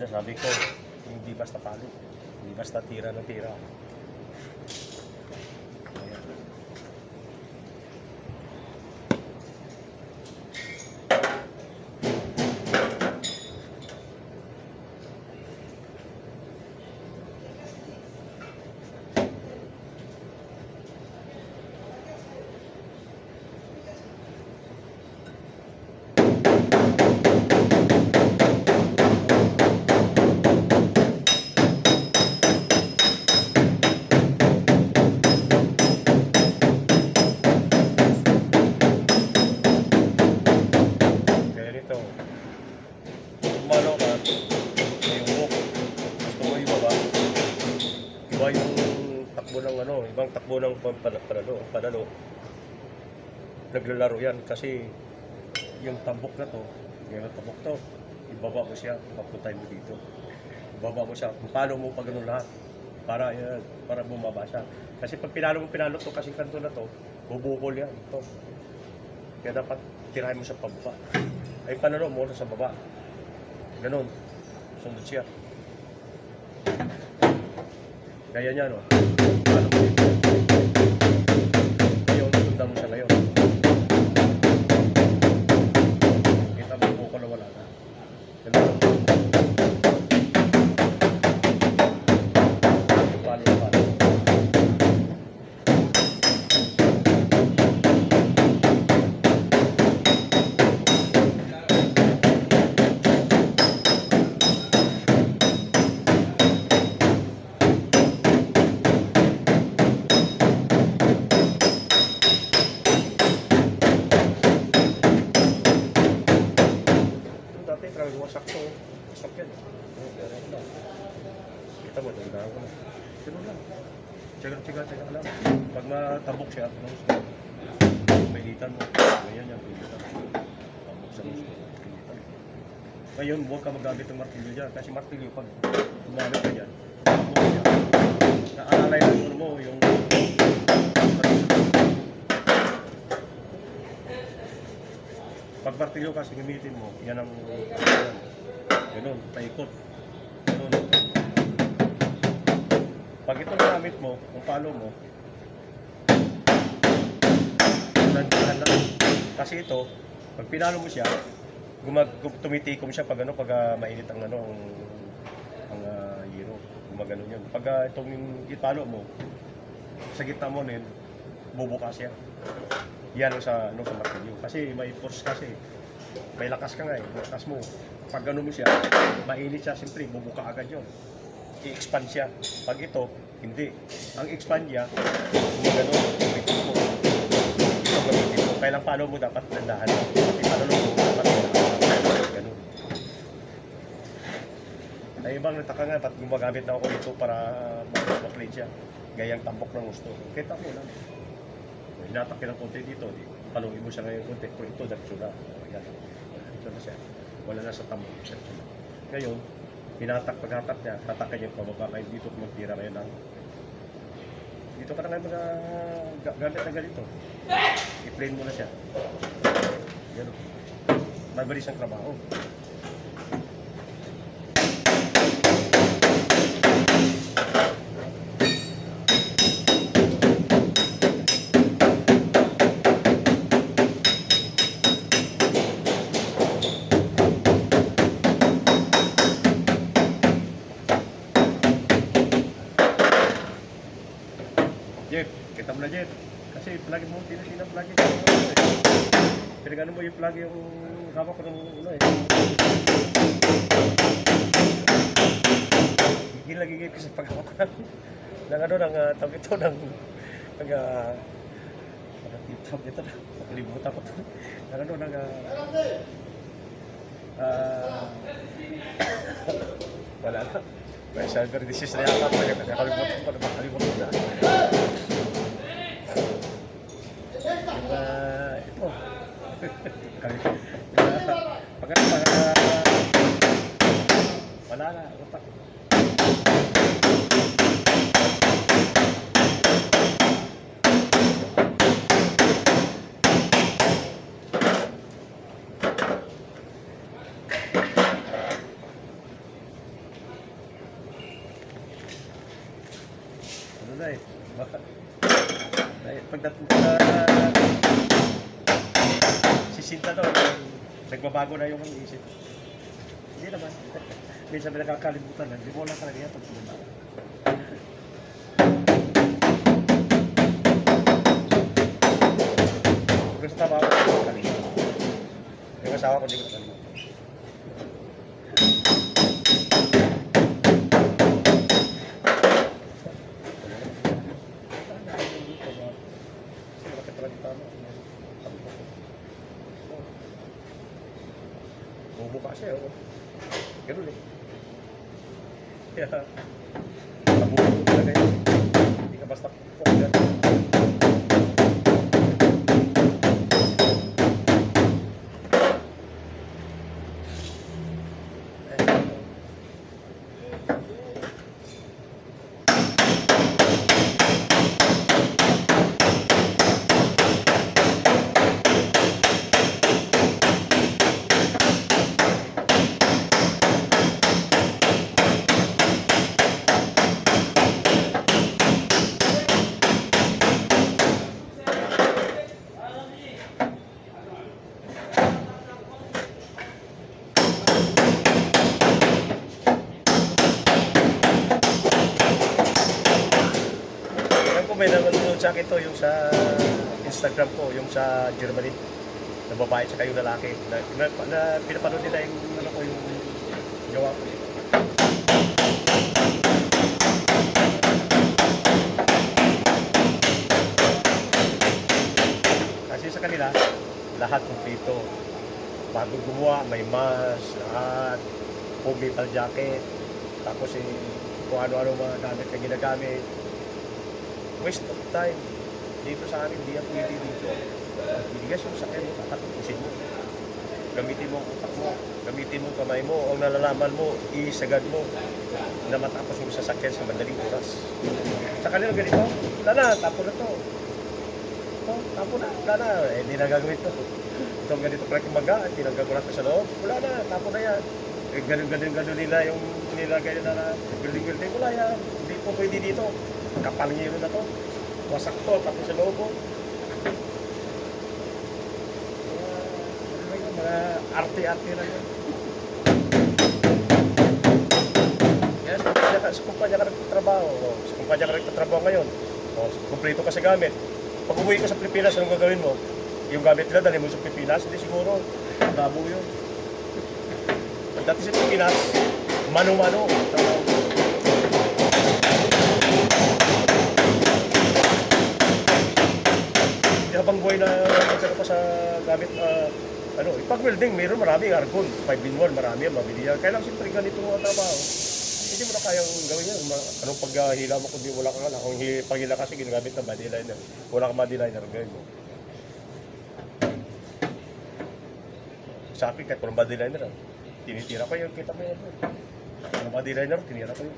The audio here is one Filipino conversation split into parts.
Sinasabi ko, hindi basta palo. Hindi basta tira na tira. Ayan. Kaya nito, umano ka, yung walk, gusto mo ibaba, iba yung takbo ng ano, ibang takbo ng panalo. Naglalaro yan kasi yung tambok na to, yung tambok to, ibaba mo siya, papuntay mo dito. Ibaba mo siya, kung paano mo pa ganun lahat, para bumaba siya. Kasi pag pinalo to, kasi kanto na to, bubukol yan, ito. Kaya dapat tirahin mo siya pababa. Ay panalo mo sa baba. Ganun. Sundot siya. Gaya niya, no? Paano mo dito? Ngayon, sundan mo siya ngayon. Kita mo, bukol na wala na. Ganun. Paano. Dati, talagang wasak to. Wasak yan. Kita mo, tandaan ko na. Ganun lang. Tsaga lang. Pag matabok siya, pilitan mo. Ganyan yan, pilitan. Tabok sa gusto. Pilitan. Ngayon, huwag ka magamit ng martilyo dyan. Kasi martilyo, pag gumamit ka dyan, tabok siya. Naalalay na mo yung pag martilyo kasi gamitin mo, yan ang ganun, paikot. Ganun. Pag ito gamit mo, kung palo mo, nandiyan lang. Kasi ito, pag pinalo mo siya, tumitikom siya pag mainit ang hero. Gumagano yun. Pag itong ipalo mo, sa gitna mo nin, bubukas siya. Yan sa martilyo. Kasi may force kasi. May lakas ka nga eh. Lakas mo. Pag gano'n mo siya, mainit siya, siyempre, bubuka agad yun. I-expand siya. Pag ito, hindi. Ang expand niya, gumagano, gamitin mo. Ito gamitin mo. Kailang palo mo dapat nandahan. Pati palo mo dapat nandahan. Ganun. Ay ibang nataka nga, ba't gumagamit na ako dito para ma-plate siya. Gayang tambok ng gusto. Kita mo lang. Hinatak ng konti dito, paluin mo siya ngayon konti. Kung ito, diretso na. Yan. Diretso na siya. Wala na sa tambok. Diretso na. Ngayon, paghatak niya, tatakan niya pababa kayo dito kung magtira kayo lang. Dito ka na ngayon gamit na ganito. I-plane mo na siya. Yan. Mabilis ang trabaho. Jeff, kita mo na Jeff. Kasi plug mo, tinatina plug ito. Pinagano mo yung plug yung hawak ko ng ulo eh. Gigil ko sa paghawak ng tawag ito ng tawag ito na. Nakalimutan ko ito. Wala na. May cyber disease na yata. Nakalimutan ko na. Ito. Wala na. Utak. Pagdating si Sinta daw, nagbabago na yung isip. Hindi naman. Minsan may nakakalimutan na. Hindi mo lang talaga yan pag sumula. Gusto tama ako, hindi ko nakalimutan. Yung asawa ko, hindi ko nakalimutan. Bumuka siya, oh. Ganun eh. Kaya, nabubuo talaga yun. Hindi ka basta pukyan. May nanonood sa akin to, yung sa Instagram ko, yung sa Germany, na babae tsaka yung lalaki, na pinapanood nila yung, ano ko, yung gawa ko. Kasi sa kanila, lahat kompleto. Bago gumawa, may mask, lahat, full metal jacket, tapos kung ano-ano mga gamit na ginagamit. Waste of time. Dito sa amin, hindi yan pwede dito. Bigas yung sakyan mo, tatapusin mo. Gamitin mo ang utak mo, gamitin mo ang kamay mo, ang nalalaman mo, isagad mo na matapos yung sasakyan sa madaling oras. Sa kanila ganito, wala na, tapo na to. Ito, tapo na, wala na, hindi na gagawin to. Ito ganito pala kumaga, hindi na gagawin natin sa loob, wala na, tapo na yan. Ganun nila yung nilagay na building, wala yan, hindi po pwede dito. Kapalngiro na to. Wasak to, tapos sa loob. Mga arte-arte na yun. Yes, sa kumpanya ka nagtatrabaho. Sa kumpanya ka nagtatrabaho ngayon. Kumpleto ka sa gamit. Pag umuwi ka sa Pilipinas, anong gagawin mo? Yung gamit nila, dali mo sa Pilipinas, hindi siguro. Labo yun. Dati sa Pilipinas, mano-mano. Habang buhay na magkano pa sa gamit, pag-welding, mayroon maraming argon, 5-in-1, marami yan, mabili yan. Kaya lang siyempre ganito ang trabaho. Hindi mo na kayang gawin yan. Anong paghila mo kung wala ka nga lang. Kung paghila kasi ginagamit ng body liner, wala kang body liner, gawin mo. Sa akin, kahit walang body liner, tinitira ko yun, kita mo yan. Walang body liner, tinira ko yun.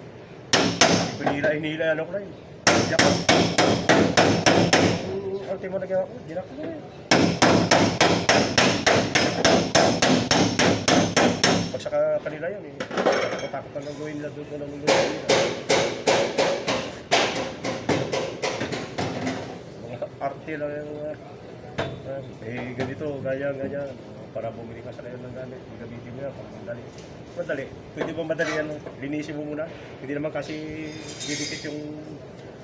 Hindi ko hinila, ano ko na yun. Hindi ako. Arte mo nagawa ko, di na ko na yun. Pag sa kanila yun, takot lang gawin nila doon na niluluwa nila. Mga arte lang yung ganito, ganyan. Para bumili ka sa kayo ng gamit, gamitin mo yan, para madali. Madali. Pwede ba madali yan? Linisin mo muna. Hindi naman kasi didikit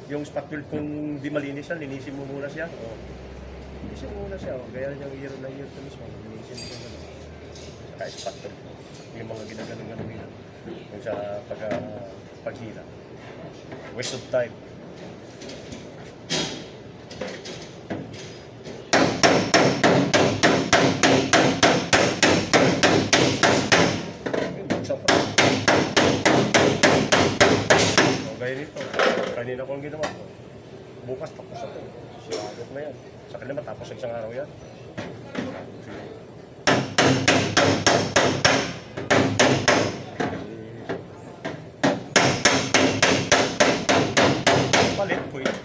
yung spot wheel kung di malinis yan, linisin mo muna siya. Linisin mo muna siya. Gaya niyang year na year to mismo. Linisin mo muna. Saka spot wheel. Yung mga ginagalang nila. Yung sa paghila. Waste of time. Gaya nito. Kanina ko ang ginawa ko. Bukas tapos na ito. Siyagot na yan. Sa kanila matapos sa isang araw yan. Palit po yun.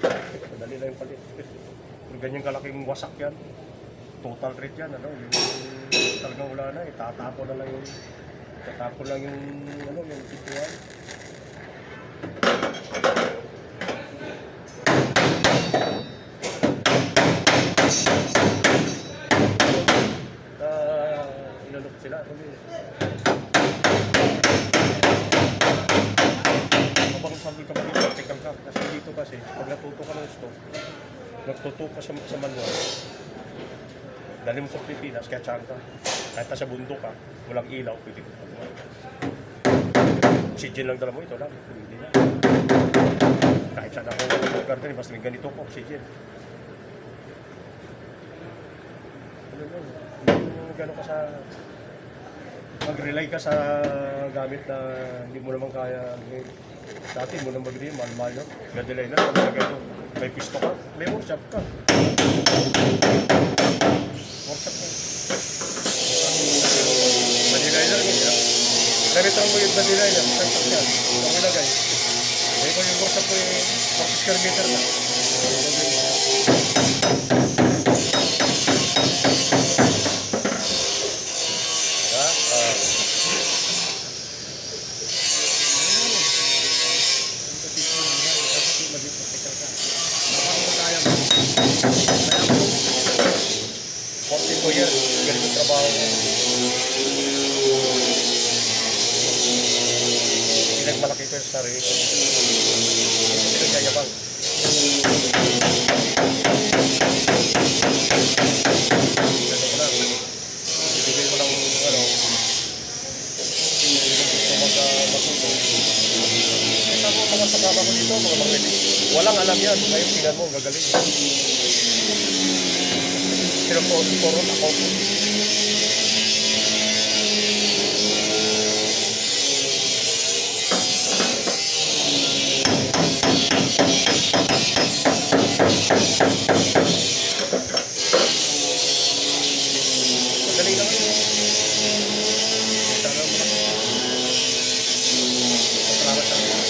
Madali lang yung palit. Kung ganyan kalaking wasak yan, total rate yan. Yung talagang wala na. Tatapon lang yung tituan. Habang sabi ka pa dito, check ka. Kasi dito kasi, pag natuto ka ng gusto, nagtuto ka sa manual, dali mo sa Pilipinas, kaya tsahan ka. Kahit nasa bundok ka, walang ilaw, pwede ka pa buhay. Oxygen lang dala mo, ito lang. Hindi na. Kahit saan ako lugar din, basta may ganito ko, oxygen. Ano yun? Yung gano'n ka sa... Mag-rely ka sa gamit na hindi mo naman kaya. Dati mo naman magbili, mahal-mahal yun. Gadilay na, pag ito, may pisto ka, may workshop ka. Workshop ka. Manilay na rin yun. Naritan mo yung manilay na, workshop yan. Ang ilagay. Eh kung yung workshop mo yung 40 square meter na. Ko yan, ganito trabaho ko. Pinagmalaki ko sa sarili ko. Hindi ko yayabang. Ganito ko lang. Ibigay mo lang, ano, gusto matuto. Kaya ako mga sakama ko dito, mga marketing. Walang alam yan. Ngayon, tingnan mo, gagaling. Pero puro ako. Galing lang yun. Sana mo lang. Salamat sa mga.